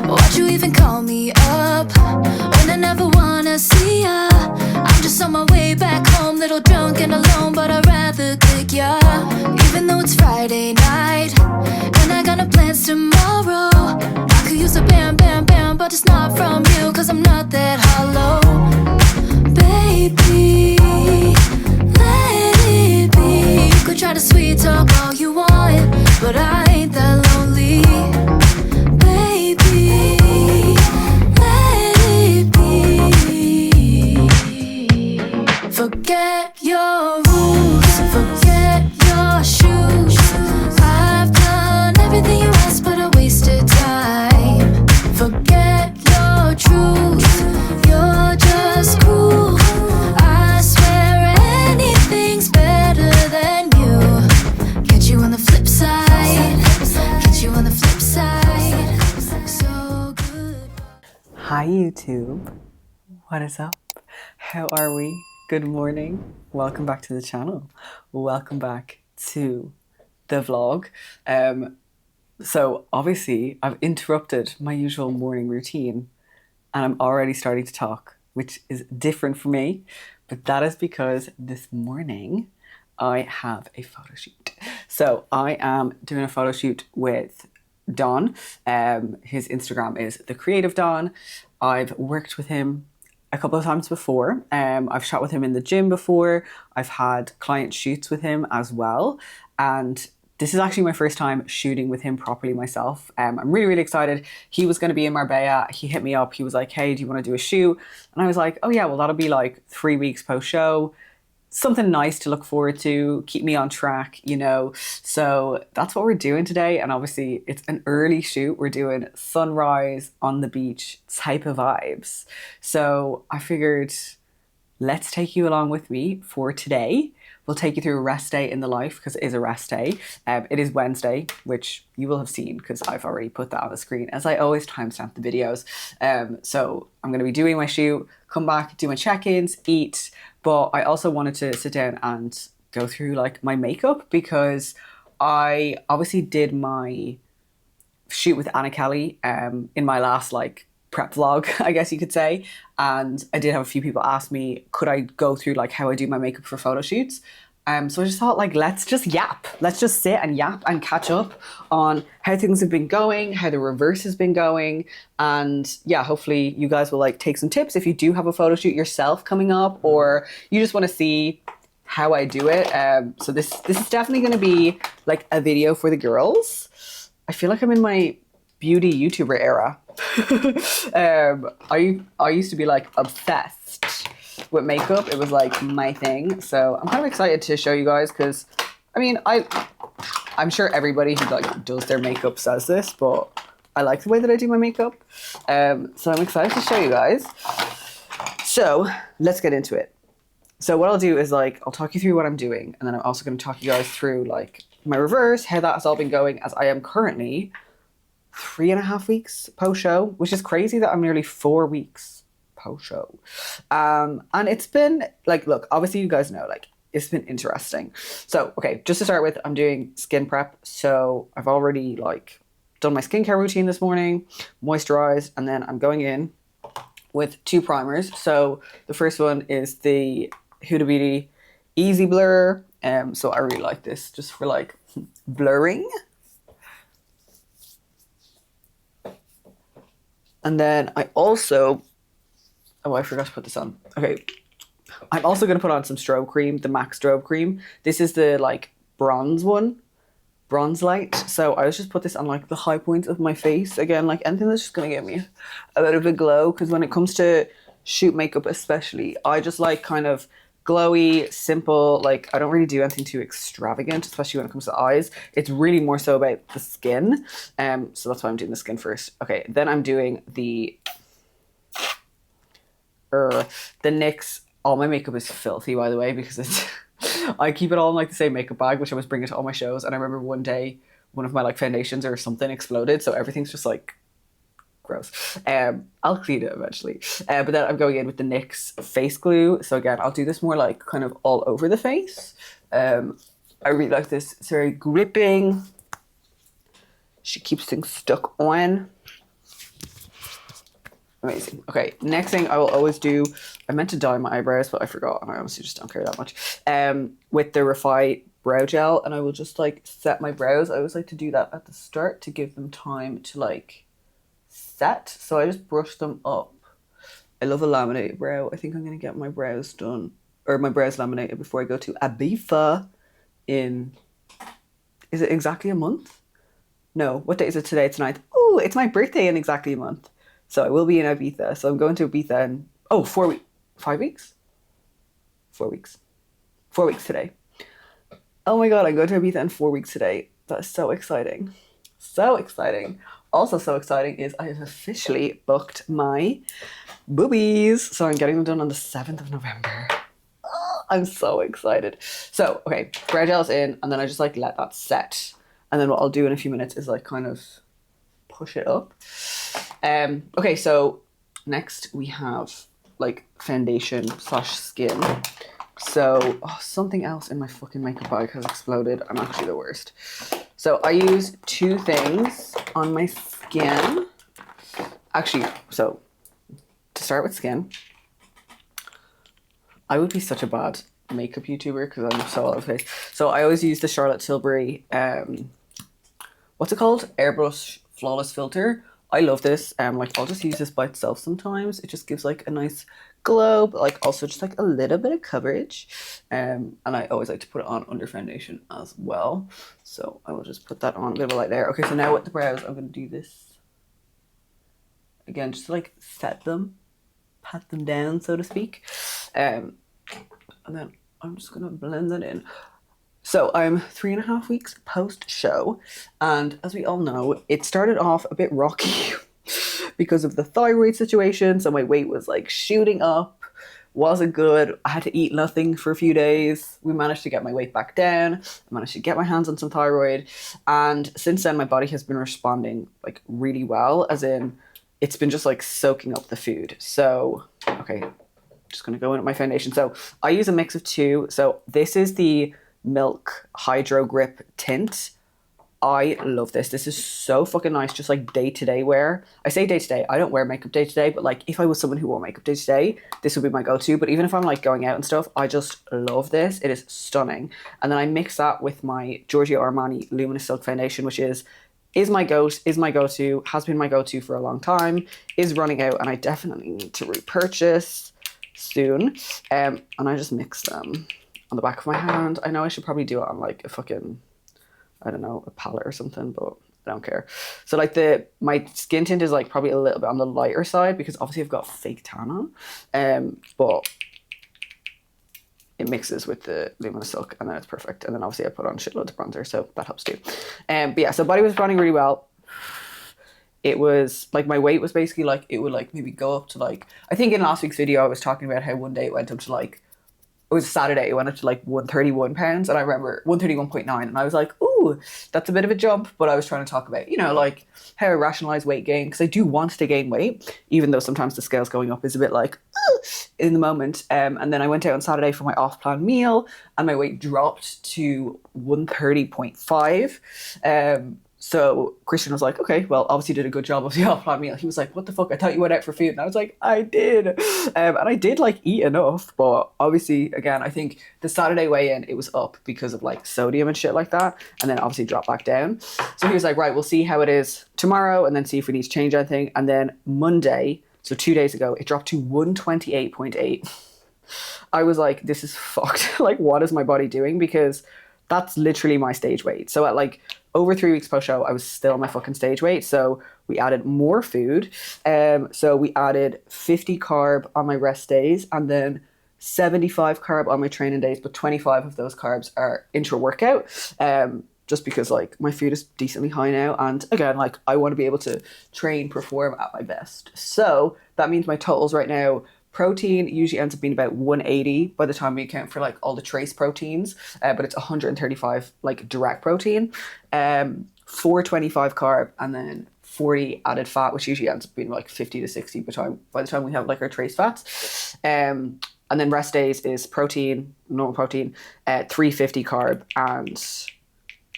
Why'd you even call me up when I never wanna see ya? I'm just on my way back home, little drunk and alone, but I'd rather click ya. Even though it's Friday night and I got no plans tomorrow, I could use a bam bam bam, but it's not from you, cause I'm not that hollow. Baby, let it be. You could try to sweet talk all you want, but I ain't that lonely. Baby, let it be. Forget your rules, forget your shoes. I've done everything you asked, but I wasted time. Forget your truth, you're just cruel. I swear anything's better than you. Catch you on the flip side, catch you on the flip side. So good. Hi YouTube, what is up? How are we? Good morning. Welcome back to the channel. Welcome back to the vlog. So obviously I've interrupted my usual morning routine and I'm already starting to talk, which is different for me, but that is because this morning I have a photo shoot. So I am doing a photo shoot with Don. His Instagram is The Creative Don. I've worked with him a couple of times before. I've shot with him in the gym before. I've had client shoots with him as well. And this is actually my first time shooting with him properly myself. I'm really, really excited. He was going to be in Marbella. He hit me up. He was like, hey, do you want to do a shoot? And I was like, oh yeah, well, that'll be like 3 weeks post show. Something nice to look forward to, keep me on track, you know. So that's what we're doing today. And obviously it's an early shoot. We're doing sunrise on the beach type of vibes. So I figured let's take you along with me for today. We'll take you through a rest day in the life, because it is a rest day. It is Wednesday, which you will have seen because I've already put that on the screen, as I always timestamp the videos. So I'm going to be doing my shoot, come back, do my check-ins, eat. But I also wanted to sit down and go through like my makeup, because I obviously did my shoot with Anna Kelly in my last like prep vlog, I guess you could say. And I did have a few people ask me, could I go through like how I do my makeup for photo shoots? So I just thought, like, let's just yap. Let's just sit and yap and catch up on how things have been going, how the reverse has been going. And yeah, hopefully you guys will like take some tips if you do have a photo shoot yourself coming up, or you just want to see how I do it. So this is definitely going to be like a video for the girls. I feel like I'm in my beauty YouTuber era. I used to be like obsessed with makeup. It was like my thing. So I'm kind of excited to show you guys, because I mean, I'm sure everybody who like does their makeup says this, but I like the way that I do my makeup. So I'm excited to show you guys. So let's get into it. So what I'll do is like, I'll talk you through what I'm doing, and then I'm also going to talk you guys through like my reverse, how that has all been going, as I am currently 3.5 weeks post show, which is crazy that I'm nearly 4 weeks post show. And it's been like, look, obviously you guys know, like, it's been interesting. So, okay, just to start with, I'm doing skin prep. So I've already like done my skincare routine this morning, moisturized, and then I'm going in with 2 primers. So the first one is the Huda Beauty Easy Blur. So I really like this just for like blurring. And then I also, oh, I forgot to put this on. Okay. I'm also going to put on some strobe cream, the MAC strobe cream. This is the like bronze one, bronze light. So I just put this on like the high points of my face. Again, like anything that's just going to give me a bit of a glow. Because when it comes to shoot makeup especially, I just like kind of glowy, simple. Like I don't really do anything too extravagant, especially when it comes to eyes. It's really more so about the skin. So that's why I'm doing the skin first. Okay, then I'm doing the NYX. All my makeup is filthy, by the way, because it's I keep it all in like the same makeup bag, which I was bringing to all my shows. And I remember one day one of my like foundations or something exploded, so everything's just like gross. I'll clean it eventually. But then I'm going in with the NYX face glue. So again, I'll do this more like kind of all over the face. I really like this. It's very gripping. She keeps things stuck on. Amazing. Okay, next thing I will always do, I meant to dye my eyebrows, but I forgot, and I honestly just don't care that much. With the Refi brow gel, and I will just like set my brows. I always like to do that at the start to give them time to like set. So I just brush them up. I love a laminated brow. I think I'm gonna get my brows done, or my brows laminated before I go to Ibiza in, is it exactly a month? No, what day is it today? It's 9th. Oh, it's my birthday in exactly a month. So I will be in Ibiza. So I'm going to Ibiza in, 4 weeks, 5 weeks? 4 weeks. 4 weeks today. Oh my God, I'm going to Ibiza in 4 weeks today. That is so exciting. So exciting. Also so exciting is I have officially booked my boobies. So I'm getting them done on the 7th of November. Oh, I'm so excited. So, okay, brow gel's in, and then I just like let that set. And then what I'll do in a few minutes is like kind of push it up. Okay, so next we have like foundation / skin. So something else in my fucking makeup bag has exploded. I'm actually the worst. So I use 2 things on my skin. Actually, so to start with skin, I would be such a bad makeup YouTuber because I'm so all over the place. So I always use the Charlotte Tilbury, what's it called? Airbrush Flawless Filter. I love this. Like I'll just use this by itself sometimes. It just gives like a nice glow, but like also just like a little bit of coverage. And I always like to put it on under foundation as well. So I will just put that on, a bit of a light there. Okay, so now with the brows, I'm gonna do this again, just to like set them, pat them down, so to speak. And then I'm just gonna blend that in. So I'm 3.5 weeks post show, and as we all know, it started off a bit rocky because of the thyroid situation. So my weight was like shooting up, wasn't good. I had to eat nothing for a few days. We managed to get my weight back down. I managed to get my hands on some thyroid, and since then my body has been responding like really well, as in it's been just like soaking up the food. So okay, just gonna go in with my foundation. So I use a mix of 2. So this is the Milk Hydro Grip Tint. I love this. This is so fucking nice, just like day-to-day wear. I say day-to-day, I don't wear makeup day-to-day, but like if I was someone who wore makeup day-to-day, this would be my go-to. But even if I'm like going out and stuff, I just love this. It is stunning. And then I mix that with my Giorgio Armani Luminous Silk Foundation, which is my go-to, has been my go-to for a long time, is running out, and I definitely need to repurchase soon. And I just mix them on the back of my hand. I know I should probably do it on like a fucking, I don't know, a palette or something, but I don't care. So like my skin tint is like probably a little bit on the lighter side because obviously I've got fake tan on, but it mixes with the Luminous Silk and then it's perfect. And then obviously I put on shitloads of bronzer, so that helps too. But yeah, so body was responding really well. It was like my weight was basically like, it would like maybe go up to like, I think in last week's video I was talking about how one day it went up to like, it was Saturday, it went up to like 131 pounds, and I remember 131.9, and I was like, ooh, that's a bit of a jump. But I was trying to talk about, you know, like how I rationalize weight gain, because I do want to gain weight, even though sometimes the scales going up is a bit like, in the moment. And then I went out on Saturday for my off-plan meal, and my weight dropped to 130.5. So Christian was like, okay, well, obviously did a good job of the off-plan meal. He was like, what the fuck? I thought you went out for food. And I was like, I did. And I did like eat enough. But obviously, again, I think the Saturday weigh-in, it was up because of like sodium and shit like that. And then obviously dropped back down. So he was like, right, we'll see how it is tomorrow and then see if we need to change anything. And then Monday, so 2 days ago, it dropped to 128.8. I was like, this is fucked. Like, what is my body doing? Because that's literally my stage weight. So at like over 3 weeks post show, I was still my fucking stage weight. So we added more food. So we added 50 carb on my rest days and then 75 carb on my training days, but 25 of those carbs are intra-workout. Just because like my food is decently high now. And again, like I want to be able to train, perform at my best. So that means my totals right now, protein usually ends up being about 180 by the time we account for like all the trace proteins, but it's 135 like direct protein, 425 carb, and then 40 added fat, which usually ends up being like 50 to 60 by the time we have like our trace fats. And then rest days is protein, normal protein, 350 carb and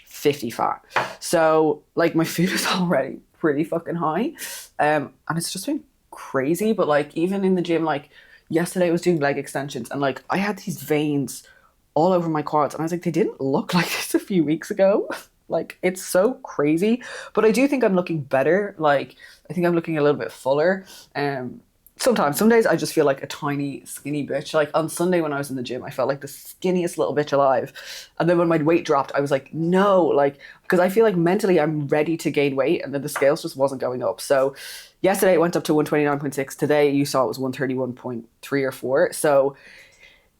50 fat. So like my food is already pretty fucking high, and it's just been crazy. But like even in the gym, like yesterday I was doing leg extensions and like I had these veins all over my quads and I was like, they didn't look like this a few weeks ago. Like it's so crazy. But I do think I'm looking better. Like I think I'm looking a little bit fuller. Sometimes, some days I just feel like a tiny skinny bitch. Like on Sunday when I was in the gym, I felt like the skinniest little bitch alive. And then when my weight dropped, I was like, no, like, because I feel like mentally I'm ready to gain weight and then the scales just wasn't going up. So yesterday it went up to 129.6. Today you saw it was 131.3 or 4. So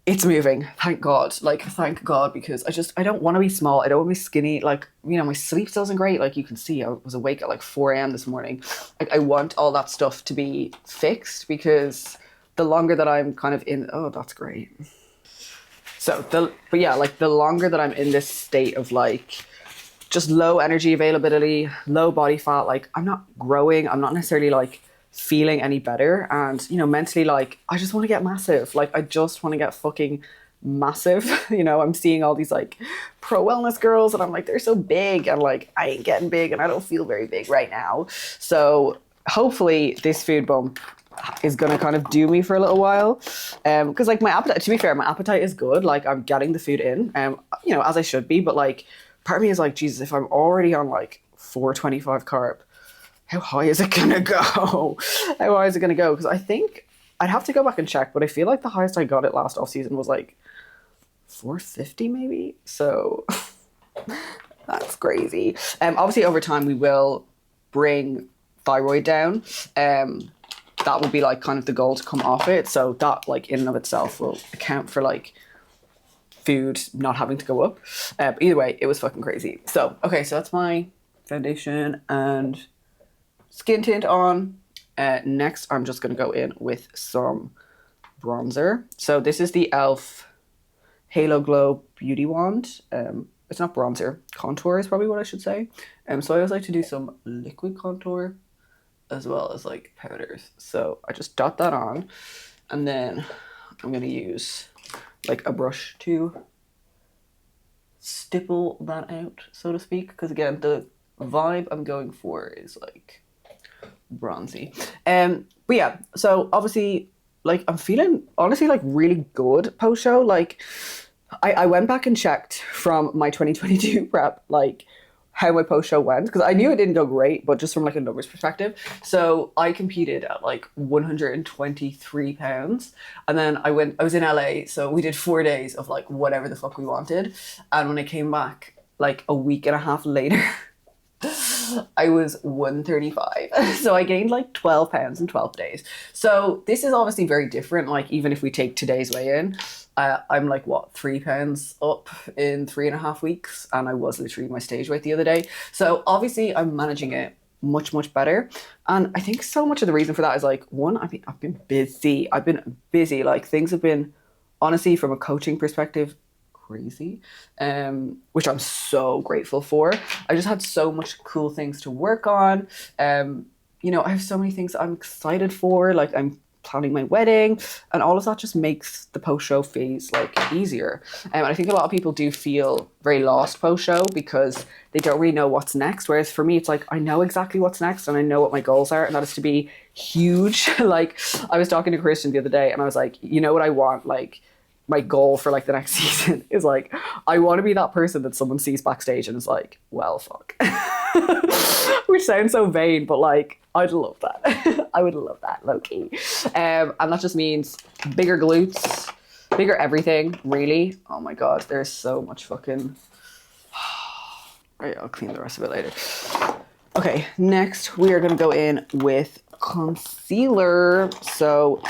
it's moving, thank God. Like, thank God, because I don't want to be small. I don't want to be skinny. Like, you know, my sleep still isn't great. Like, you can see I was awake at like 4 a.m. this morning. Like, I want all that stuff to be fixed because the longer that I'm kind of in, oh, that's great. But yeah, like the longer that I'm in this state of like just low energy availability, low body fat, like I'm not growing. I'm not necessarily like feeling any better. And, you know, mentally, like, I just want to get massive. Like, I just want to get fucking massive. You know, I'm seeing all these like pro wellness girls and I'm like, they're so big. And like, I ain't getting big and I don't feel very big right now. So hopefully this food bump is going to kind of do me for a little while. Because like my appetite, to be fair, my appetite is good. Like I'm getting the food in, you know, as I should be. But like, part of me is like, Jesus, if I'm already on like 425 carb, how high is it gonna go? How high is it gonna go? Because I think I'd have to go back and check, but I feel like the highest I got it last off season was like 450 maybe. So that's crazy. Obviously over time we will bring thyroid down. That will be like kind of the goal to come off it. So that like in and of itself will account for like food not having to go up. But either way, it was fucking crazy. So okay, so that's my foundation and skin tint on. Next, I'm just going to go in with some bronzer. So this is the e.l.f. Halo Glow Beauty Wand. It's not bronzer. Contour is probably what I should say. So I always like to do some liquid contour as well as like powders. So I just dot that on. And then I'm going to use like a brush to stipple that out, so to speak. Because again, the vibe I'm going for is like bronzy. But yeah, so obviously like I'm feeling honestly like really good post show. Like I went back and checked from my 2022 prep like how my post show went because I knew it didn't go great, but just from like a numbers perspective. So I competed at like 123 pounds, and then I was in LA, so we did 4 days of like whatever the fuck we wanted, and when I came back like a week and a half later I was 135. So I gained like 12 pounds in 12 days. So this is obviously very different. Like even if we take today's weigh-in, I'm like, what, 3 pounds up in 3.5 weeks. And I was literally my stage weight the other day. So obviously I'm managing it much, much better. And I think so much of the reason for that is like, one, I've been busy. Like things have been, honestly, from a coaching perspective, crazy, which I'm so grateful for. I just had so much cool things to work on. You know, I have so many things I'm excited for. Like I'm planning my wedding, and all of that just makes the post-show phase like easier. And I think a lot of people do feel very lost post-show because they don't really know what's next. Whereas for me, it's like I know exactly what's next, and I know what my goals are, and that is to be huge. Like I was talking to Christian the other day, and I was like, you know what I want, like. My goal for like the next season is like I want to be that person that someone sees backstage and is like, well, fuck. Which sounds so vain, but like I'd love that. I would love that, low key. And that just means bigger glutes, bigger everything, really. Oh my god, there's so much fucking. Right, I'll clean the rest of it later. Okay, next we are gonna go in with concealer. So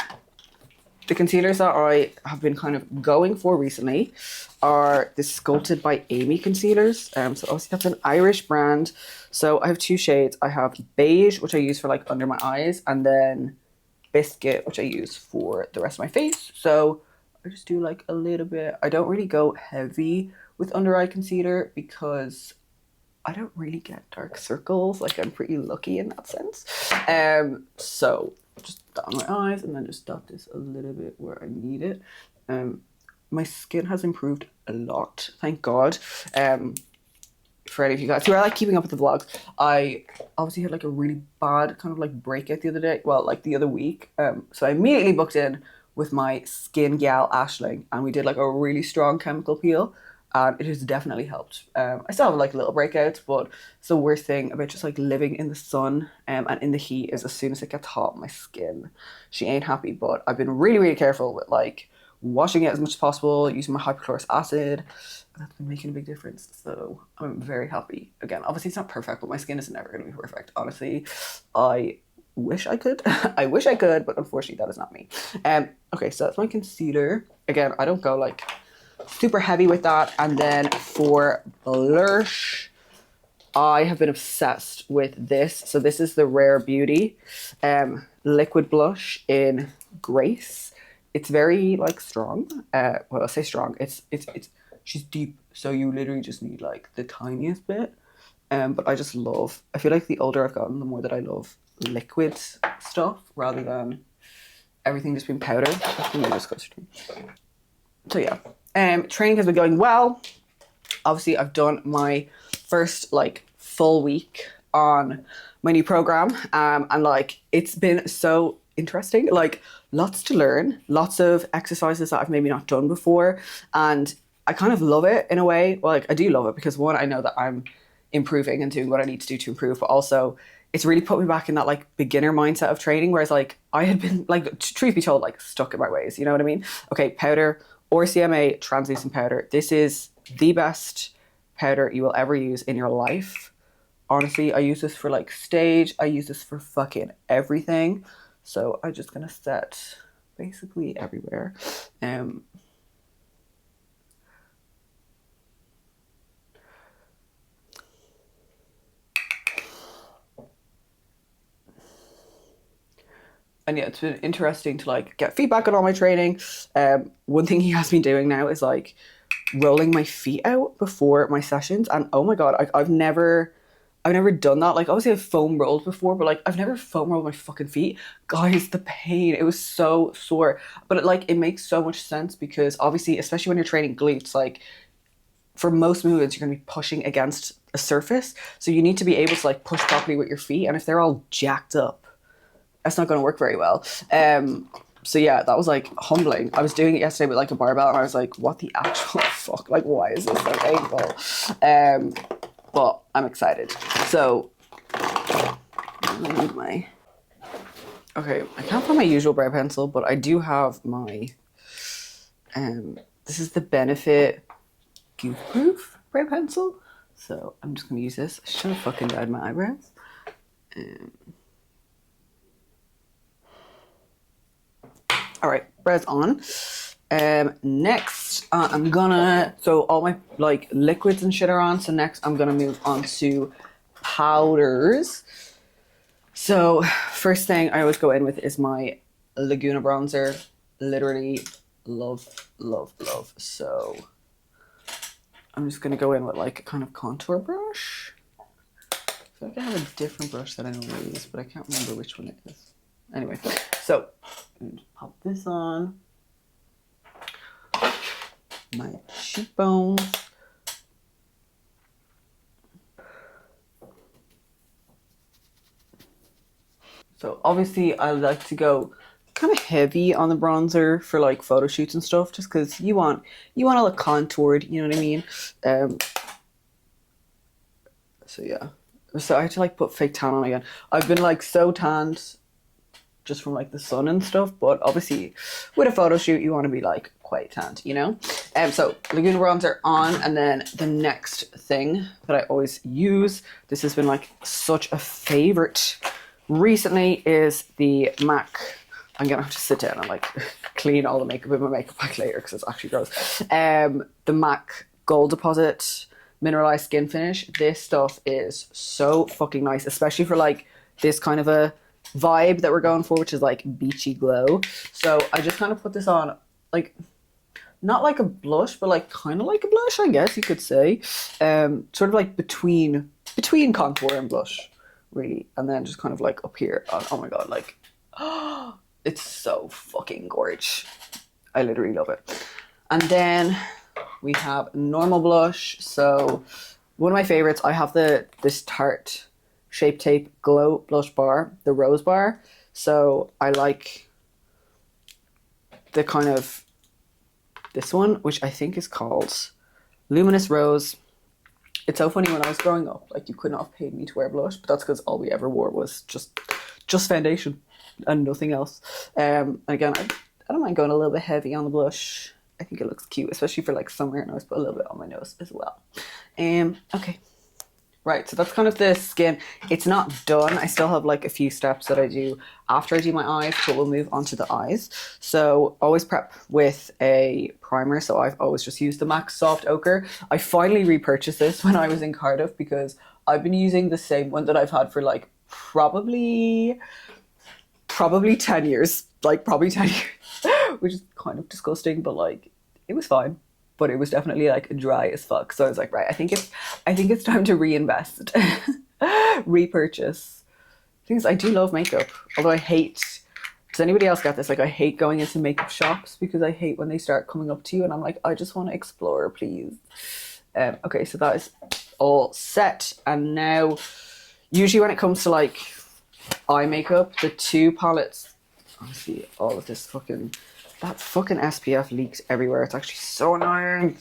the concealers that I have been kind of going for recently are the Sculpted by Amy concealers. So obviously that's an Irish brand. So I have 2 shades. I have beige, which I use for like under my eyes, and then biscuit, which I use for the rest of my face. So I just do like a little bit. I don't really go heavy with under eye concealer because I don't really get dark circles. Like I'm pretty lucky in that sense. So just dot on my eyes and then just dot this a little bit where I need it. My skin has improved a lot, thank God. for any of you guys who are like keeping up with the vlogs, I obviously had like a really bad kind of like breakout the other day. Well, like the other week. So I immediately booked in with my skin gal Ashling, and we did like a really strong chemical peel, and it has definitely helped. I still have like little breakouts, but it's the worst thing about just like living in the sun and in the heat is as soon as it gets hot, my skin, she ain't happy. But I've been really, really careful with like washing it as much as possible, using my hypochlorous acid. That's been making a big difference. So I'm very happy. Again, obviously it's not perfect, but my skin is never going to be perfect. Honestly, I wish I could. I wish I could, but unfortunately that is not me. Okay, so that's my concealer. Again, I don't go like super heavy with that. And then for blush, I have been obsessed with this. So this is the Rare Beauty liquid blush in Grace. It's very like strong. Well, I'll say strong. She's deep, so you literally just need like the tiniest bit. But I just love. I feel like the older I've gotten, the more that I love liquid stuff rather than everything just being powder. That's really disgusting. So yeah, training has been going well. Obviously, I've done my first like full week on my new program, and like it's been so interesting. Like lots to learn, lots of exercises that I've maybe not done before, and I kind of love it in a way. Well, like I do love it because one, I know that I'm improving and doing what I need to do to improve, but also it's really put me back in that like beginner mindset of training, whereas like I had been like, truth be told, like stuck in my ways, you know what I mean? Okay, powder or CMA translucent powder. This is the best powder you will ever use in your life. Honestly, I use this for like stage. I use this for fucking everything. So I'm just gonna set basically everywhere. And yeah, it's been interesting to like get feedback on all my training. One thing he has me doing now is like rolling my feet out before my sessions, and oh my god, I've never done that. Like obviously I've foam rolled before, but like I've never foam rolled my fucking feet. Guys, the pain, it was so sore. But it makes so much sense because obviously, especially when you're training glutes, like for most movements you're going to be pushing against a surface, so you need to be able to like push properly with your feet, and if they're all jacked up, that's not going to work very well. So yeah, that was like humbling. I was doing it yesterday with like a barbell, and I was like, what the actual fuck? Like, why is this so painful? But I'm excited. So I need my. Okay, I can't find my usual brow pencil, but I do have my. This is the Benefit Goof Proof brow pencil. So I'm just gonna use this. I should have fucking dyed my eyebrows. All right, brows on. Next, I'm gonna, so all my like liquids and shit are on. So next I'm gonna move on to powders. So first thing I always go in with is my Laguna bronzer. Literally love, love, love. So I'm just gonna go in with like a kind of contour brush. I feel like I have a different brush that I normally use, but I can't remember which one it is. Anyway, so pop this on my cheekbones. So obviously I like to go kind of heavy on the bronzer for like photo shoots and stuff, just because you want to look contoured, you know what I mean? So yeah, so I had to like put fake tan on again. I've been like so tanned just from like the sun and stuff, but obviously with a photo shoot you want to be like quite tanned, you know. So Laguna bronzer on, and then the next thing that I always use, this has been like such a favorite recently, is the MAC. I'm gonna have to sit down and like clean all the makeup in my makeup bag later because it's actually gross. The MAC Gold Deposit Mineralized Skin Finish. This stuff is so fucking nice, especially for like this kind of a vibe that we're going for, which is like beachy glow. So I just kind of put this on, like not like a blush, but like kind of like a blush, I guess you could say. Sort of like between contour and blush, really, and then just kind of like up here. Oh my god, like it's so fucking gorgeous. I literally love it. And then we have normal blush. So One of my favorites, I have this Tarte Shape Tape Glow Blush Bar, the Rose Bar. So I like the kind of, this one, which I think is called Luminous Rose. It's so funny, when I was growing up, like, you could not have paid me to wear blush, but that's because all we ever wore was just foundation and nothing else. And again, I don't mind going a little bit heavy on the blush. I think it looks cute, especially for like summer, and I always put a little bit on my nose as well. Okay. Right, so that's kind of the skin. It's not done. I still have like a few steps that I do after I do my eyes, but we'll move on to the eyes. So always prep with a primer. So I've always just used the MAC Soft Ochre. I finally repurchased this when I was in Cardiff because I've been using the same one that I've had for like probably 10 years. Like probably 10 years, which is kind of disgusting, but like it was fine. But it was definitely like dry as fuck. So I was like, right, I think it's time to reinvest, repurchase. Things I do love makeup, although I hate. Does anybody else get this? Like, I hate going into makeup shops because I hate when they start coming up to you and I'm like, I just want to explore, please. Okay, so that is all set, and now, usually when it comes to like eye makeup, the two palettes. Honestly, all of this that fucking SPF leaks everywhere. It's actually so annoying.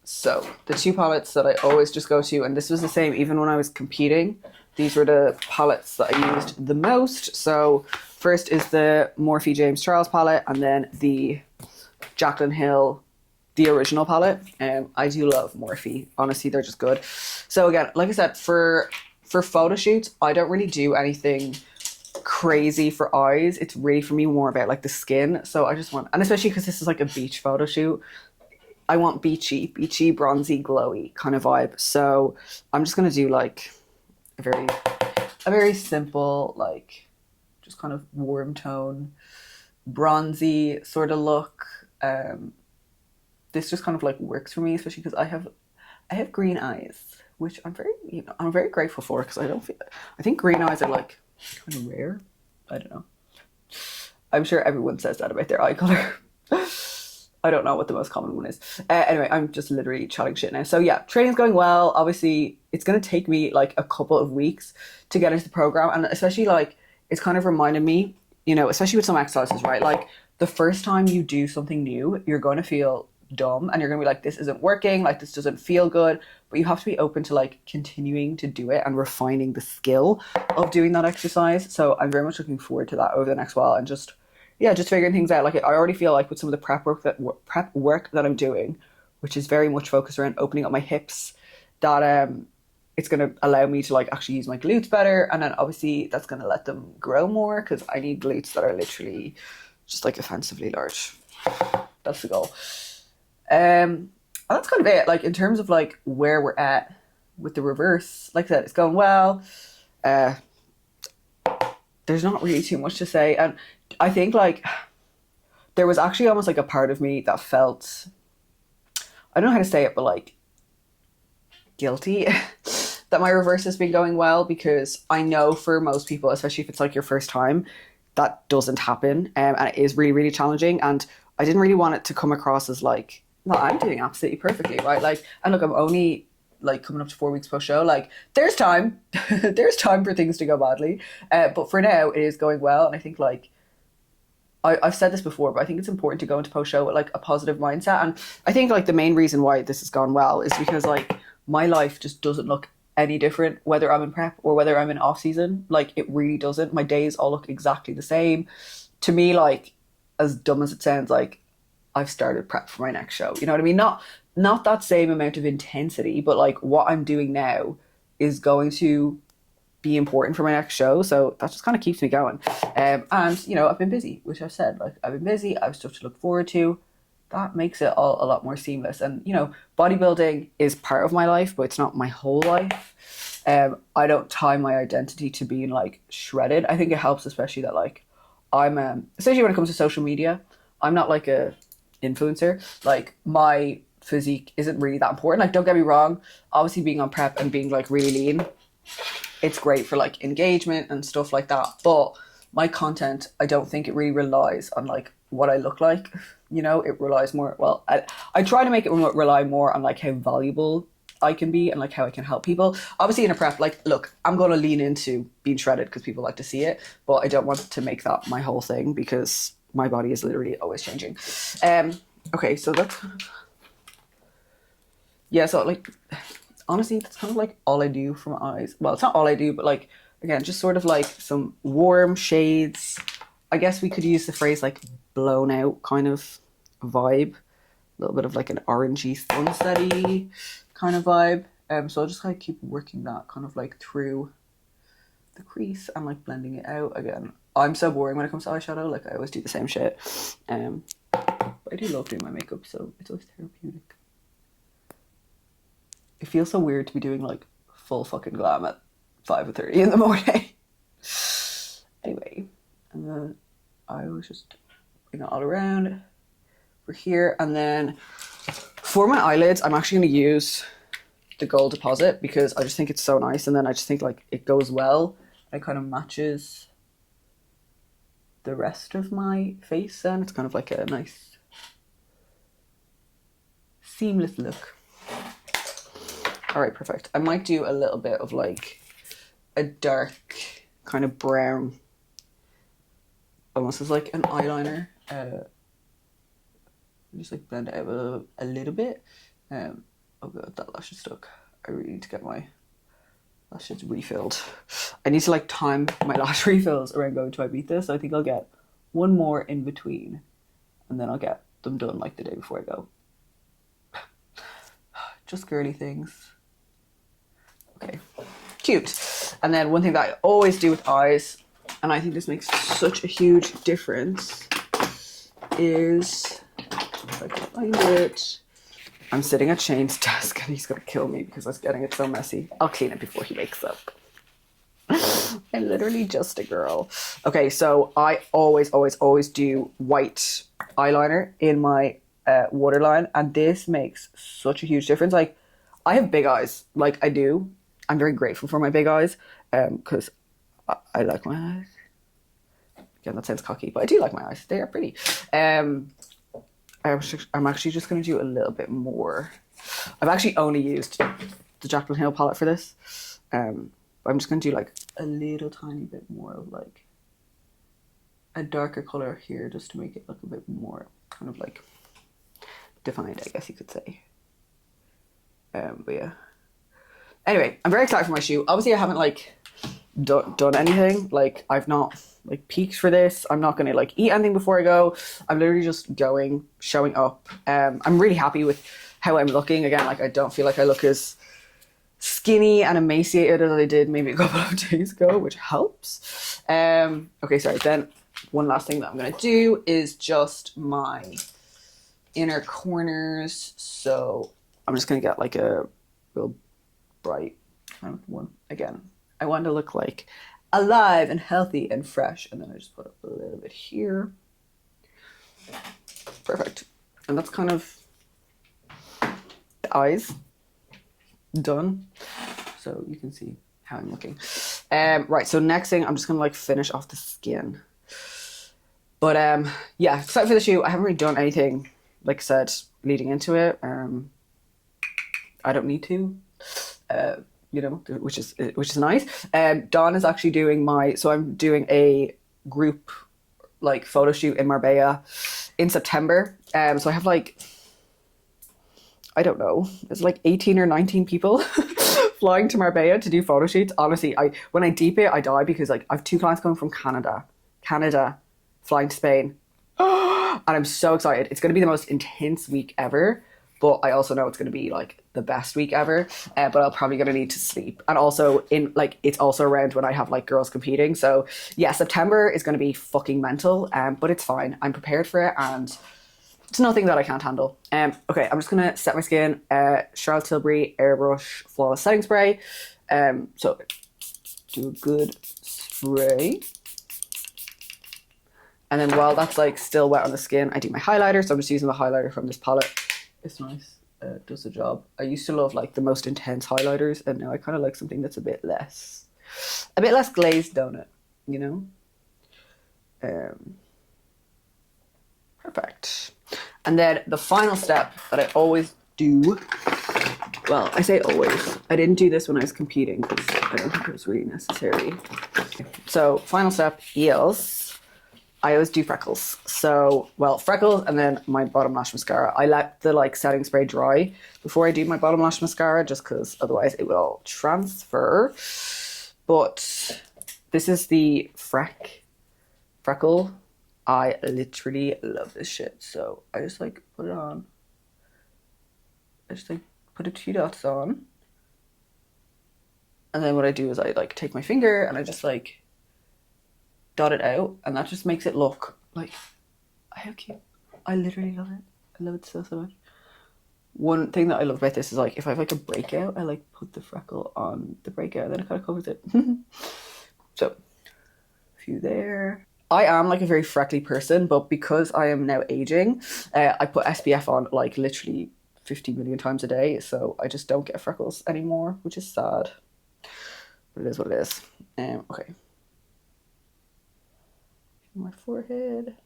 So the two palettes that I always just go to, and this was the same even when I was competing, these were the palettes that I used the most. So first is the Morphe James Charles palette, and then the Jaclyn Hill, the original palette. I do love Morphe. Honestly, they're just good. So again, like I said, for photo shoots, I don't really do anything crazy for eyes. It's really, for me, more about like the skin. So I just want, and especially because this is like a beach photo shoot, I want beachy, bronzy, glowy kind of vibe. So I'm just gonna do like a very simple, like just kind of warm tone, bronzy sort of look. This just kind of like works for me, especially because I have green eyes, which I'm very grateful for, because I think green eyes are like kind of rare. I don't know. I'm sure everyone says that about their eye color. I don't know what the most common one is. Anyway, I'm just literally chatting shit now. So yeah, training's going well. Obviously, it's going to take me like a couple of weeks to get into the program. And especially like, it's kind of reminded me, especially with some exercises, right? Like the first time you do something new, you're going to feel dumb and you're going to be like, this isn't working. Like this doesn't feel good. But you have to be open to like continuing to do it and refining the skill of doing that exercise. So I'm very much looking forward to that over the next while, and just figuring things out. Like I already feel like with some of the prep work that I'm doing, which is very much focused around opening up my hips, that it's going to allow me to like actually use my glutes better, and then obviously that's going to let them grow more, because I need glutes that are literally just like offensively large. That's the goal. And that's kind of it. Like in terms of like where we're at with the reverse, like I said, it's going well. There's not really too much to say, and I think like there was actually almost like a part of me that felt, I don't know how to say it, but like guilty that my reverse has been going well, because I know for most people, especially if it's like your first time, that doesn't happen, and it is really, really challenging. And I didn't really want it to come across as like, well, I'm doing absolutely perfectly, right? Like, and look, I'm only like coming up to 4 weeks post show. Like, there's time, there's time for things to go badly. But for now, it is going well, and I think like I've said this before, but I think it's important to go into post show with like a positive mindset. And I think like the main reason why this has gone well is because like my life just doesn't look any different whether I'm in prep or whether I'm in off season. Like it really doesn't. My days all look exactly the same. To me, like, as dumb as it sounds, like I've started prep for my next show. You know what I mean? Not that same amount of intensity, but like what I'm doing now is going to be important for my next show. So that just kind of keeps me going. And I've been busy, which I've said, like I've been busy, I have stuff to look forward to. That makes it all a lot more seamless. And bodybuilding is part of my life, but it's not my whole life. I don't tie my identity to being like shredded. I think it helps, especially that like I'm especially when it comes to social media, I'm not like a influencer. Like my physique isn't really that important. Like, don't get me wrong, obviously being on prep and being like really lean, it's great for like engagement and stuff like that, but my content, I don't think it really relies on like what I look like. You know, it relies more. Well, I try to make it rely more on like how valuable I can be and like how I can help people. Obviously, in a prep, like, look, I'm going to lean into being shredded because people like to see it, but I don't want to make that my whole thing because my body is literally always changing. Okay, so that's kind of, yeah. So like, honestly, that's kind of like all I do for my eyes. Well, it's not all I do, but like, again, just sort of like some warm shades. I guess we could use the phrase like blown out kind of vibe. A little bit of like an orangey sunsetty kind of vibe. So I'll just kind of keep working that kind of like through the crease and like blending it out. Again, I'm so boring when it comes to eyeshadow. Like I always do the same shit. But I do love doing my makeup, so it's always therapeutic. It feels so weird to be doing like full fucking glam at 5:30 in the morning. Anyway, and then I was just putting it all around for here. And then for my eyelids, I'm actually going to use the gold deposit because I just think it's so nice. And then I just think like it goes well. It kind of matches the rest of my face, and it's kind of like a nice seamless look. All right, perfect. I might do a little bit of like a dark kind of brown, almost as like an eyeliner. Just like blend it out a little bit. Oh god, that lash is stuck. I really need to get my lashes refilled. I need to like time my lash refills around going to Ibiza, so I think I'll get one more in between and then I'll get them done like the day before I go. Just girly things. Okay, cute. And then one thing that I always do with eyes, and I think this makes such a huge difference, is if I can find it. I'm sitting at Shane's desk and he's gonna kill me because I was getting it so messy. I'll clean it before he wakes up. I'm literally just a girl. Okay, so I always do white eyeliner in my waterline, and this makes such a huge difference. Like, I have big eyes, like I do. I'm very grateful for my big eyes because I like my eyes. Again, that sounds cocky, but I do like my eyes. They are pretty. I'm actually just going to do a little bit more. I've actually only used the Jaclyn Hill palette for this. I'm just going to do like a little tiny bit more of like a darker color here just to make it look a bit more kind of like defined, I guess you could say. But yeah. Anyway, I'm very excited for my shoot. Obviously, I haven't like done anything. Like, I've not like peaked for this. I'm not gonna like eat anything before I go. I'm literally just going, showing up. I'm really happy with how I'm looking. Again, like I don't feel like I look as skinny and emaciated as I did maybe a couple of days ago, which helps. Okay, sorry. Then one last thing that I'm gonna do is just my inner corners. So I'm just gonna get like a real bright kind of one. Again, I want to look like alive and healthy and fresh, and then I just put up a little bit here. Perfect. And that's kind of the eyes done, so you can see how I'm looking. Right, so next thing, I'm just gonna like finish off the skin. But yeah, excited for the shoot. I haven't really done anything, like I said, leading into it. I don't need to. You know, which is nice. Dawn is actually doing so I'm doing a group like photo shoot in Marbella in September. So I have like, I don't know, it's like 18 or 19 people flying to Marbella to do photo shoots. Honestly, when I deep it, I die because like I have 2 clients coming from Canada, flying to Spain. And I'm so excited. It's going to be the most intense week ever. But I also know it's going to be like the best week ever. But I'm probably going to need to sleep. And also it's also around when I have like girls competing. So yeah, September is going to be fucking mental. But it's fine. I'm prepared for it, and it's nothing that I can't handle. Okay, I'm just going to set my skin. Charlotte Tilbury Airbrush Flawless Setting Spray. So do a good spray. And then while that's like still wet on the skin, I do my highlighter. So I'm just using the highlighter from this palette. It's nice. Does the job. I used to love like the most intense highlighters, and now I kind of like something that's a bit less glazed, don't it? You know? Perfect. And then the final step that I always do, well, I say always. I didn't do this when I was competing because I don't think it was really necessary. So final step is I always do freckles. So, well, freckles and then my bottom lash mascara. I let the like setting spray dry before I do my bottom lash mascara just because otherwise it will all transfer. But this is the freckle. I literally love this shit. So I just like put it on. I just like put a 2 dots on. And then what I do is I like take my finger and I just like dot it out. And that just makes it look like, how cute. I literally love it. I love it so much. One thing that I love about this is like if I have like a breakout, I like put the freckle on the breakout and then it kind of covers it. So, a few there. I am like a very freckly person, but because I am now aging, I put SPF on like literally 50 million times a day, so I just don't get freckles anymore, which is sad. But it is what it is. Okay. My forehead.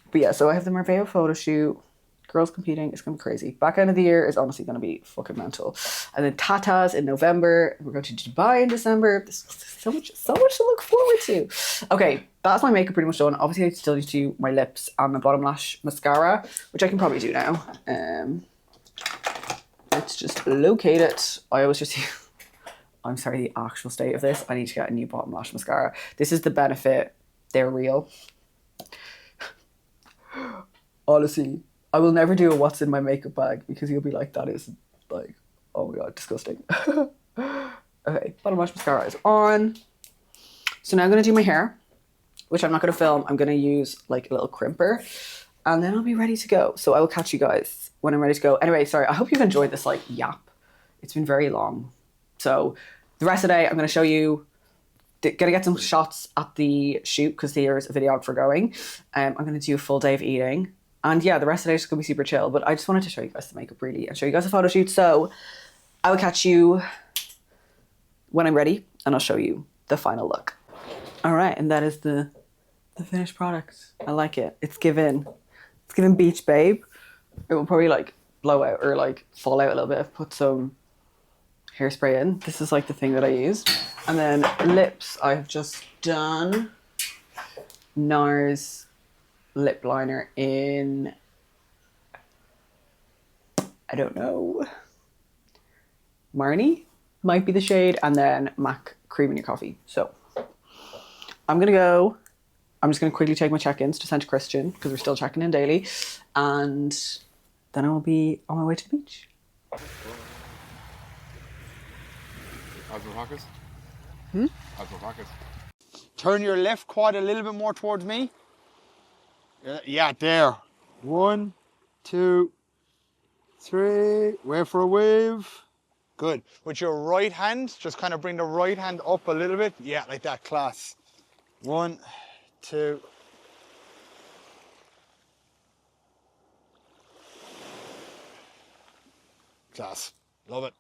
But yeah, so I have the Marbella photo shoot. Girls competing, it's gonna be crazy. Back end of the year is honestly gonna be fucking mental. And then Tatas in November. We're going to Dubai in December. There's so much to look forward to. Okay, that's my makeup pretty much done. Obviously I still need to do my lips and my bottom lash mascara, which I can probably do now. Let's just locate it. I always just I'm sorry, the actual state of this. I need to get a new bottom lash mascara. This is the benefit. They're real. Honestly, I will never do a what's in my makeup bag because you'll be like, that is like, oh my god, disgusting. Okay, bottom lash mascara is on. So now I'm going to do my hair, which I'm not going to film. I'm going to use like a little crimper and then I'll be ready to go. So I will catch you guys when I'm ready to go. Anyway, sorry, I hope you've enjoyed this like yap. It's been very long. So the rest of the day, I'm going to show you, going to get some shots at the shoot because there's a videographer going. I'm going to do a full day of eating. And yeah, the rest of the day is just going to be super chill. But I just wanted to show you guys the makeup really and show you guys the photo shoot. So I will catch you when I'm ready and I'll show you the final look. All right, and that is the finished product. I like it. It's given beach babe. It will probably like blow out or like fall out a little bit. I've put some hairspray in. This is like the thing that I use. And then lips, I've just done NARS lip liner in, I don't know, Marnie might be the shade, and then MAC Cream in Your Coffee. So I'm just gonna quickly take my check-ins to send to Christian because we're still checking in daily, and then I will be on my way to the beach. Turn your left quad a little bit more towards me. Yeah, there. 1, 2, 3. Wait for a wave. Good. With your right hand, just kind of bring the right hand up a little bit. Yeah, like that. Class. 1, 2. Class. Love it.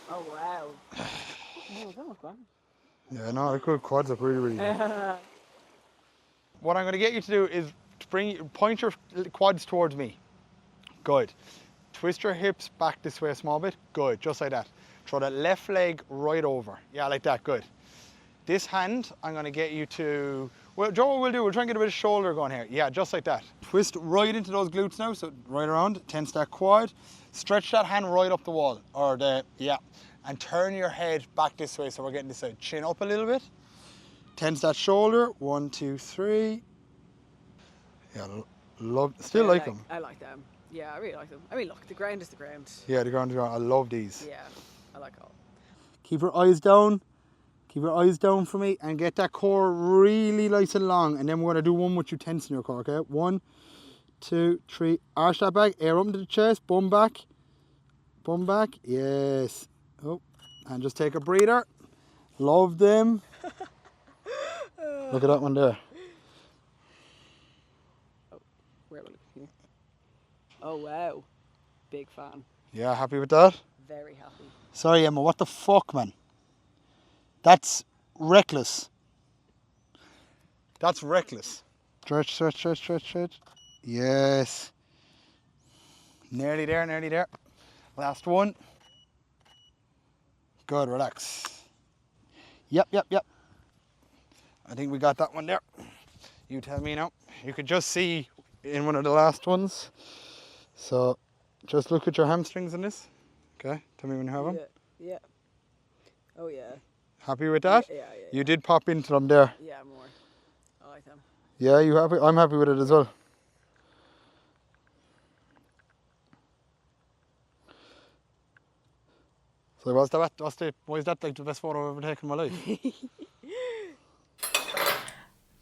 Oh wow. Oh, that was fun. Yeah, no, the good quads up really good. What I'm going to get you to do is to point your quads towards me. Good. Twist your hips back this way a small bit. Good, just like that. Throw that left leg right over. Yeah, like that, good. This hand, I'm going to get you to, well, Joe, what we'll do, we'll try and get a bit of shoulder going here. Yeah, just like that. Twist right into those glutes now, so right around, tense that quad. Stretch that hand right up the wall, yeah. And turn your head back this way, so we're getting this side. Chin up a little bit. Tense that shoulder. 1, 2, 3. Yeah, still like them. I like them. Yeah, I really like them. I mean, look, the ground is the ground. Yeah, the ground is the ground. I love these. Yeah, I like all. Keep your eyes down. Keep your eyes down for me and get that core really nice and long. And then we're going to do one with you tensing your core, okay? 1, 2, 3. Arch that back. Air up into the chest. Bum back. Bum back. Yes. Oh, and just take a breather. Love them. Look at that one there. Oh, where will it be? Oh wow, big fan. Yeah, happy with that? Very happy. Sorry, Emma, what the fuck, man? That's reckless. That's reckless. Stretch, stretch, stretch, stretch, stretch. Yes. Nearly there, nearly there. Last one. Good, relax. Yep, yep, yep. I think we got that one there. You tell me now. You could just see in one of the last ones. So just look at your hamstrings in this. Okay, tell me when you have them. Yeah. Oh yeah. Happy with that? Yeah. You did pop into them there. Yeah, more. I like them. Yeah, you happy? I'm happy with it as well. So why is that like the best photo I've ever taken in my life?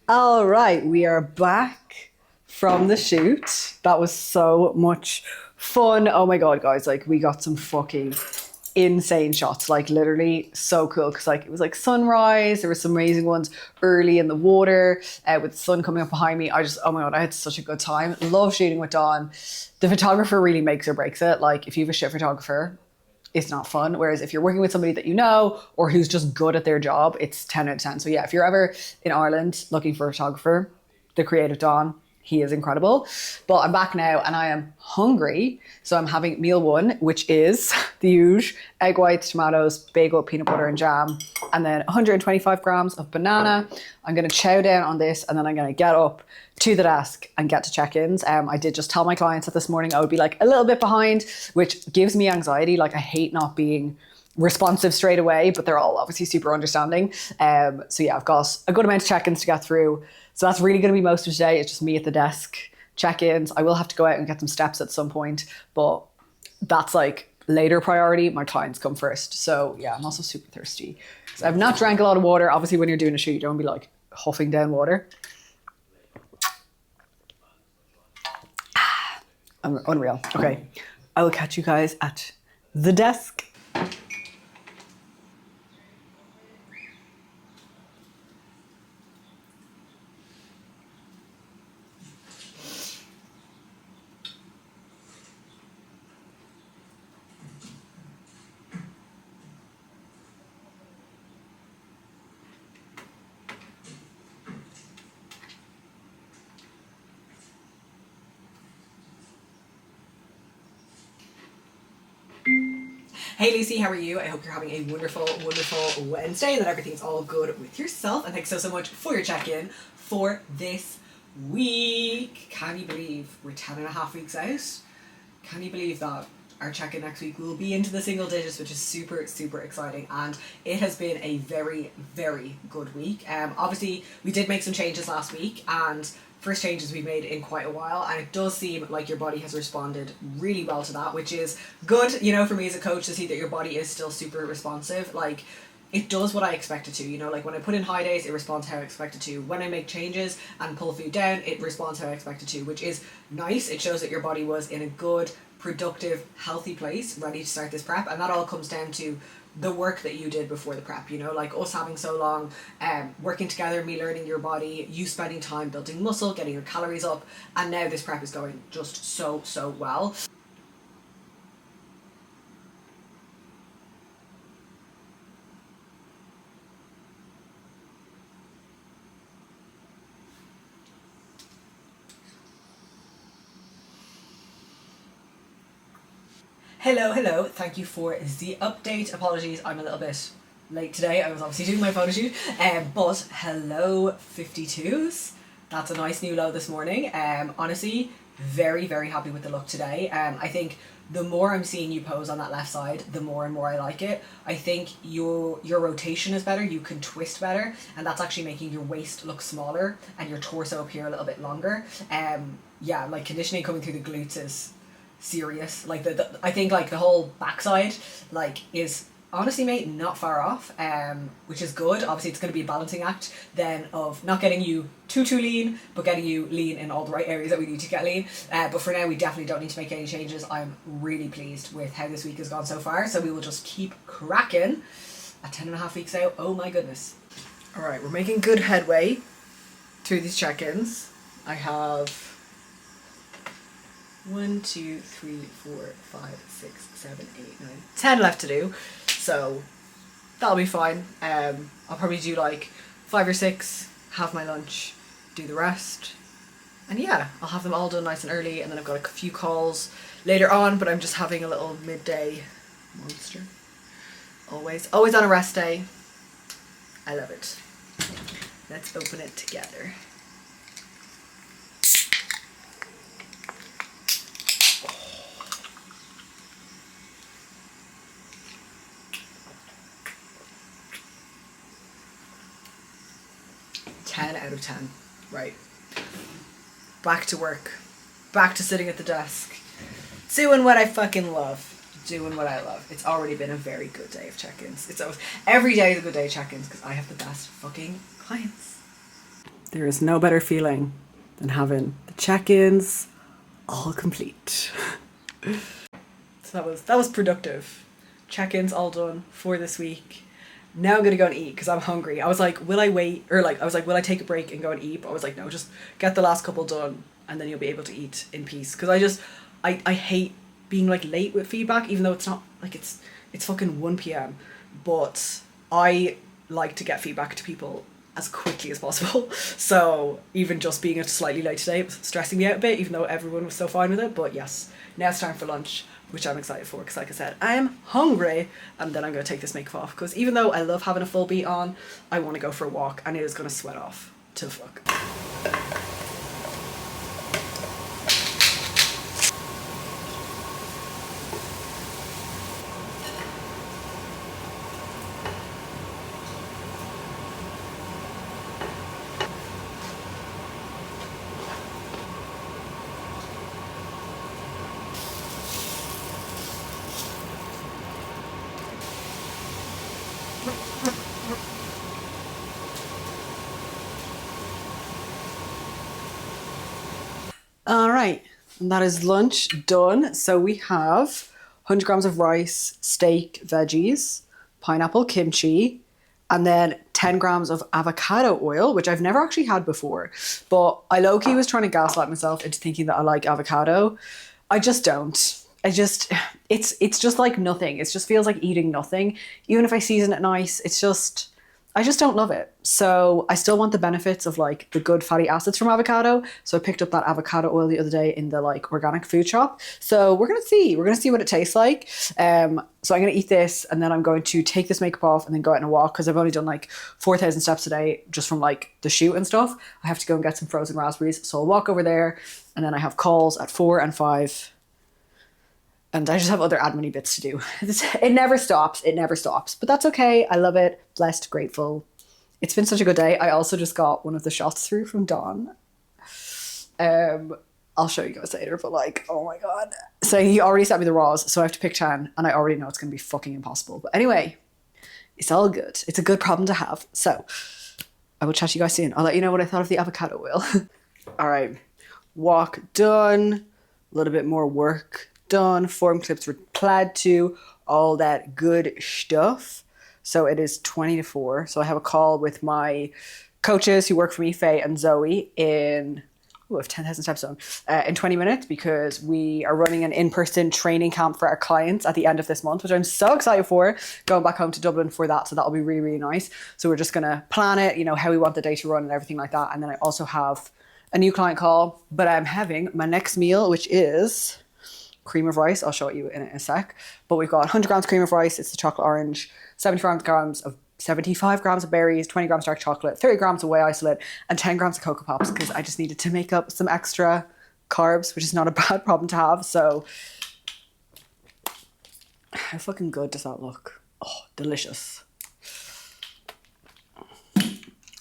All right, we are back from the shoot. That was so much fun. Oh my God, guys, like we got some fucking insane shots, like literally so cool. Cause like it was like sunrise. There were some amazing ones early in the water with the sun coming up behind me. Oh my God, I had such a good time. Love shooting with Dawn. The photographer really makes or breaks it. Like if you have a shit photographer, it's not fun. Whereas if you're working with somebody that you know or who's just good at their job, it's 10 out of 10. So yeah, if you're ever in Ireland looking for a photographer, the creative Don, he is incredible. But I'm back now and I am hungry. So I'm having meal one, which is the usual egg whites, tomatoes, bagel, peanut butter and jam, and then 125 grams of banana. I'm going to chow down on this and then I'm going to get up to the desk and get to check-ins. I did just tell my clients that this morning I would be like a little bit behind, which gives me anxiety. Like I hate not being responsive straight away, but they're all obviously super understanding. So yeah, I've got a good amount of check-ins to get through. So that's really going to be most of today. It's just me at the desk, check-ins. I will have to go out and get some steps at some point, but that's like later priority. My clients come first. So yeah, I'm also super thirsty. So I've not drank a lot of water. Obviously when you're doing a shoot, you don't be like huffing down water. I'm unreal. Okay, I will catch you guys at the desk. Hey Lucy, how are you? I hope you're having a wonderful, wonderful Wednesday and that everything's all good with yourself. And thanks so much for your check-in for this week. Can you believe we're 10 and a half weeks out? Can you believe that our check-in next week will be into the single digits, which is super, super exciting. And it has been a very, very good week. Obviously, we did make some changes last week and first changes we've made in quite a while, and it does seem like your body has responded really well to that, which is good, you know, for me as a coach to see that your body is still super responsive. Like it does what I expect it to, you know, like when I put in high days, it responds how I expect it to. When I make changes and pull food down, it responds how I expect it to, which is nice. It shows that your body was in a good, productive, healthy place, ready to start this prep, and that all comes down to the work that you did before the prep, you know, like us having so long, working together, me learning your body, you spending time building muscle, getting your calories up, and now this prep is going just so, so well. Hello, thank you for the update. Apologies, I'm a little bit late today. I was obviously doing my photo shoot, but hello 52s. That's a nice new low this morning. Honestly, very, very happy with the look today. I think the more I'm seeing you pose on that left side, the more and more I like it. I think your rotation is better, you can twist better, and that's actually making your waist look smaller and your torso appear a little bit longer. Yeah, like conditioning coming through the glutes is serious. Like I think like the whole backside like is honestly, mate, not far off, which is good. Obviously it's going to be a balancing act then of not getting you too lean, but getting you lean in all the right areas that we need to get lean, but for now we definitely don't need to make any changes. I'm really pleased with how this week has gone so far, so we will just keep cracking at 10 and a half weeks out. Oh my goodness. All right, we're making good headway through these check-ins. I have 1, 2, 3, 4, 5, 6, 7, 8, 9, 10 left to do, so that'll be fine. I'll probably do like 5 or 6, have my lunch, do the rest. And yeah, I'll have them all done nice and early, and then I've got a few calls later on, but I'm just having a little midday monster. Always on a rest day. I love it. Let's open it together. Oh. 10 out of 10. Right. Back to work. Back to sitting at the desk. Doing what I fucking love. Doing what I love. It's already been a very good day of check-ins. It's always, every day is a good day of check-ins because I have the best fucking clients. There is no better feeling than having the check-ins all complete. So that was productive. Check-ins all done for this week. Now I'm gonna go and eat because I'm hungry. I was like, will I wait? Or like, I was like, will I take a break and go and eat? But I was like, no, just get the last couple done and then you'll be able to eat in peace. Because I hate being like late with feedback, even though it's not like it's fucking 1 p.m. But I like to get feedback to people as quickly as possible. So even just being slightly late today was stressing me out a bit, even though everyone was so fine with it. But yes, now it's time for lunch, which I'm excited for because like I said, I'm hungry, and then I'm going to take this makeup off because even though I love having a full beat on, I want to go for a walk and it is going to sweat off to fuck. All right, and that is lunch done. So we have 100 grams of rice, steak, veggies, pineapple, kimchi, and then 10 grams of avocado oil, which I've never actually had before. But I low-key was trying to gaslight myself into thinking that I like avocado. I just don't. It's just like nothing. It just feels like eating nothing. Even if I season it nice, I just don't love it. So I still want the benefits of like the good fatty acids from avocado. So I picked up that avocado oil the other day in the like organic food shop. So we're going to see what it tastes like. So I'm going to eat this and then I'm going to take this makeup off and then go out on a walk because I've only done like 4,000 steps a day just from like the shoot and stuff. I have to go and get some frozen raspberries. So I'll walk over there and then I have calls at 4 and 5. And I just have other admin bits to do. It never stops. But that's okay. I love it. Blessed, grateful. It's been such a good day. I also just got one of the shots through from Dawn. I'll show you guys later, but like, oh my God. So he already sent me the raws, so I have to pick 10, and I already know it's going to be fucking impossible. But anyway, it's all good. It's a good problem to have. So I will chat to you guys soon. I'll let you know what I thought of the avocado oil. All right. Walk done. A little bit more work done, form clips replied to, all that good stuff. So it is 20 to 4. So I have a call with my coaches who work for me, Faye and Zoe, in, I have 10,000 steps done, in 20 minutes because we are running an in-person training camp for our clients at the end of this month, which I'm so excited for, going back home to Dublin for that. So that'll be really, really nice. So we're just going to plan it, you know, how we want the day to run and everything like that. And then I also have a new client call, but I'm having my next meal, which is cream of rice. I'll show it you in a sec. But we've got 100 grams cream of rice. It's the chocolate orange, 75 grams of berries, 20 grams dark chocolate, 30 grams of whey isolate, and 10 grams of Cocoa Pops because I just needed to make up some extra carbs, which is not a bad problem to have. So how fucking good does that look? Oh, delicious.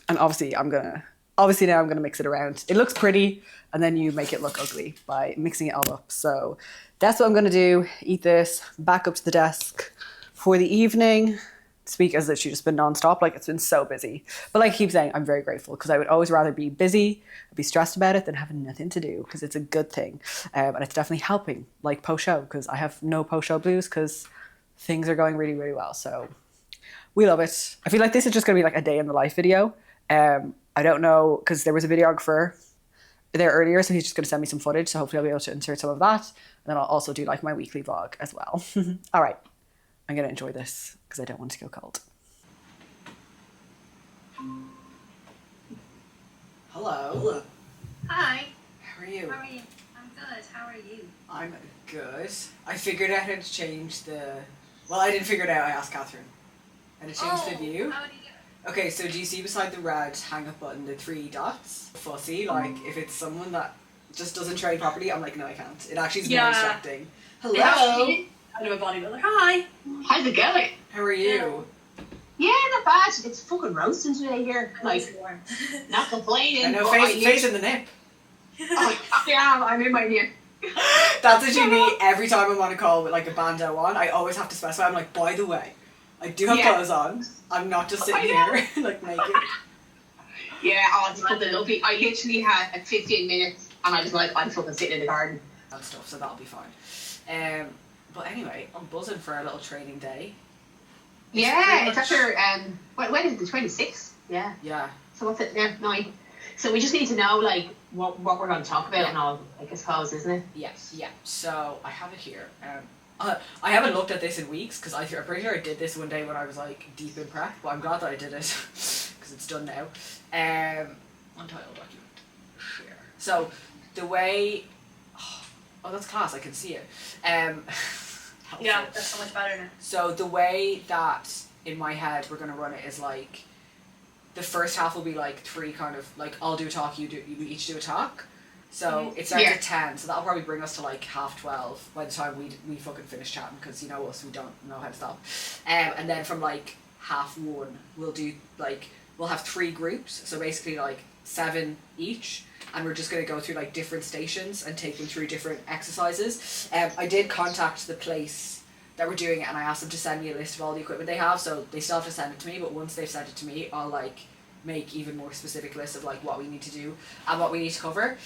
And obviously now I'm gonna mix it around. It looks pretty, and then you make it look ugly by mixing it all up. So that's what I'm gonna do. Eat this, back up to the desk for the evening. This week has literally just been nonstop. Like, it's been so busy. But like I keep saying, I'm very grateful because I would always rather be busy, be stressed about it than having nothing to do because it's a good thing. And it's definitely helping, like post-show, because I have no post-show blues because things are going really, really well. So we love it. I feel like this is just gonna be like a day in the life video. I don't know, because there was a videographer there earlier, so he's just going to send me some footage, so hopefully I'll be able to insert some of that, and then I'll also do like my weekly vlog as well. All right, I'm going to enjoy this because I don't want to go cold. Hello. Hi. How are you? How are you? I'm good. How are you? I'm good. I figured out how to change the... Well, I didn't figure it out. I asked Catherine. How to change the view. How do you do it? Okay, so do you see beside the red hang up button the 3 dots? Fussy, like if it's someone that just doesn't train properly, I'm like, no, I can't. It actually is more distracting. Hello. I'm a bodybuilder. Hi. How's it going? How are you? Yeah, not bad. It's fucking roasting today here. Nice Like, warm. not complaining. I know, but face in the nip. Yeah, I'm in my nip. That's literally me every time I'm on a call with like a bando on. I always have to specify. I'm like, by the way, I do have clothes on. I'm not just sitting here like naked. Yeah, oh, it's fucking lovely. I literally had 15 minutes and I was like, I'm fucking sitting in the garden. And stuff, so that'll be fine. But anyway, I'm buzzing for a little training day. Yeah, it's after, when is it, the 26th? Yeah. Yeah. So what's it, yeah, 9. So we just need to know, like, what we're going to talk about and all, like, I suppose, isn't it? Yes, yeah. So I have it here. I haven't looked at this in weeks because I'm pretty sure I did this one day when I was like deep in prep, but I'm glad that I did it because it's done now. Untitled document. Share. So the way... Oh, that's class. I can see it. Yeah, that's so much better now. So the way that in my head we're gonna run it is like the first half will be like 3 kind of like I'll do a talk, you each do a talk. So it starts at 10, so that'll probably bring us to like 12:30 by the time we fucking finish chatting because you know us, we don't know how to stop. And then from like 1:30 we'll do like we'll have 3 groups, so basically like 7 each. And we're just going to go through like different stations and take them through different exercises. I did contact the place that we're doing it and I asked them to send me a list of all the equipment they have, so they still have to send it to me, but once they've sent it to me I'll like make even more specific lists of like what we need to do and what we need to cover.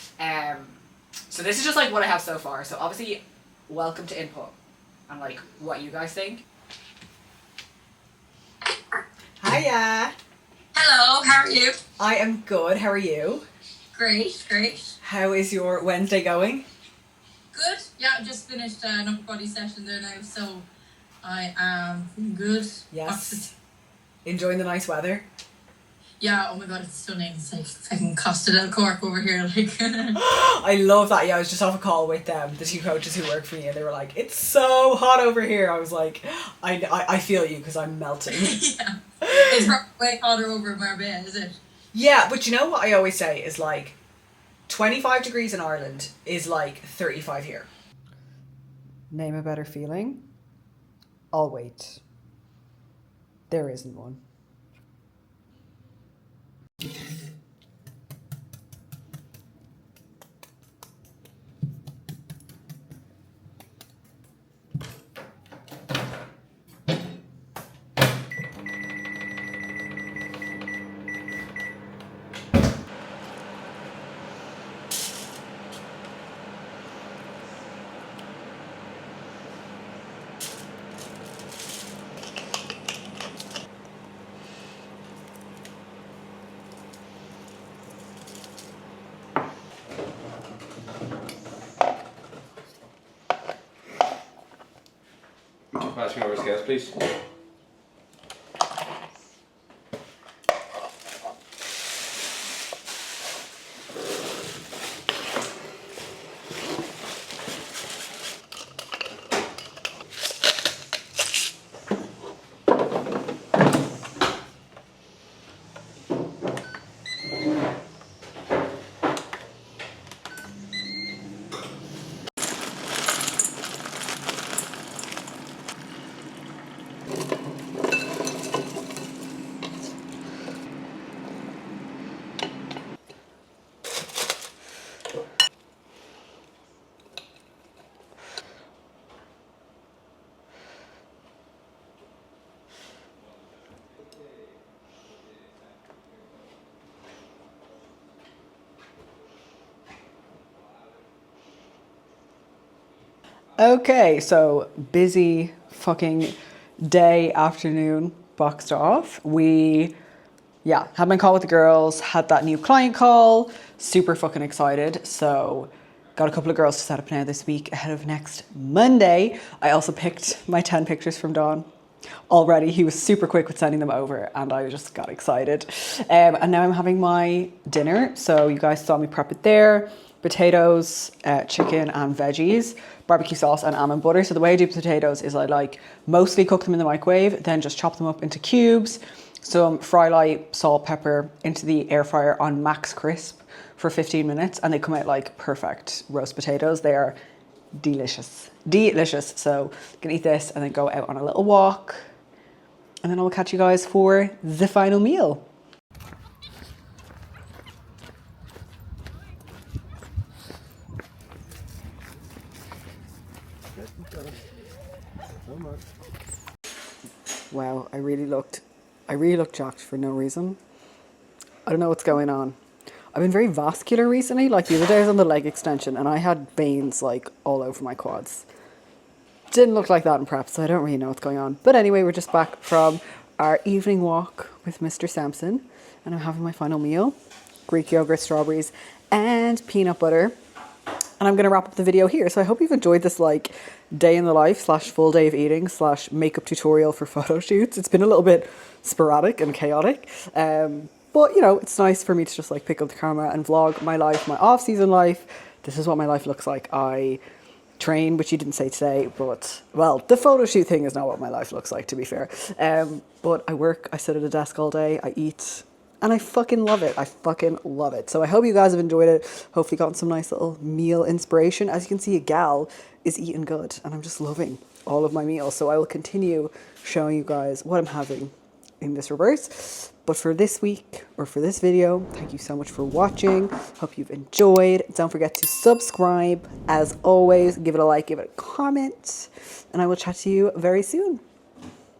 So this is just like what I have so far, so obviously welcome to input and like what you guys think. Hiya! Hello, how are you? I am good, how are you? Great, great. How is your Wednesday going? Good. Yeah, I just finished an upper body session there now, so I am feeling good. Yes. Enjoying the nice weather? Yeah, oh my god, it's stunning. It's like fucking Costa del Cork over here, like. I love that. Yeah, I was just off a call with the 2 coaches who work for me and they were like, it's so hot over here. I was like, I feel you because I'm melting. Yeah. It's probably way hotter over in Marbella, is it? Yeah, but you know what I always say is like 25 degrees in Ireland is like 35 here. Name a better feeling? I'll wait. There isn't one. Pass me over scales, please. Okay, so busy fucking day, afternoon, boxed off. Had my call with the girls, had that new client call, super fucking excited. So got a couple of girls to set up now this week ahead of next Monday. I also picked my 10 pictures from Dawn. already. He was super quick with sending them over and I just got excited. And now I'm having my dinner. So you guys saw me prep it there. Potatoes, chicken and veggies, barbecue sauce and almond butter. So the way I do potatoes is I like mostly cook them in the microwave, then just chop them up into cubes, some fry light, salt, pepper into the air fryer on max crisp for 15 minutes and they come out like perfect roast potatoes. They are delicious, delicious. So I'm gonna eat this and then go out on a little walk and then I'll catch you guys for the final meal. Wow, I really looked shocked for no reason. I don't know what's going on. I've been very vascular recently. Like the other day I was on the leg extension and I had veins like all over my quads. Didn't look like that in prep, so I don't really know what's going on. But anyway, we're just back from our evening walk with Mr. Sampson and I'm having my final meal. Greek yogurt, strawberries and peanut butter. And I'm going to wrap up the video here. So I hope you've enjoyed this like day in the life / full day of eating / makeup tutorial for photo shoots. It's been a little bit sporadic and chaotic. But you know, it's nice for me to just like pick up the camera and vlog my life, my off-season life. This is what my life looks like. I train, which you didn't say today, but well, the photo shoot thing is not what my life looks like, to be fair. But I work, I sit at a desk all day, I eat, and I fucking love it. I fucking love it. So I hope you guys have enjoyed it. Hopefully gotten some nice little meal inspiration. As you can see, a gal is eating good and I'm just loving all of my meals. So I will continue showing you guys what I'm having in this reverse. But for this week or for this video, thank you so much for watching. Hope you've enjoyed. Don't forget to subscribe. As always, give it a like, give it a comment, and I will chat to you very soon.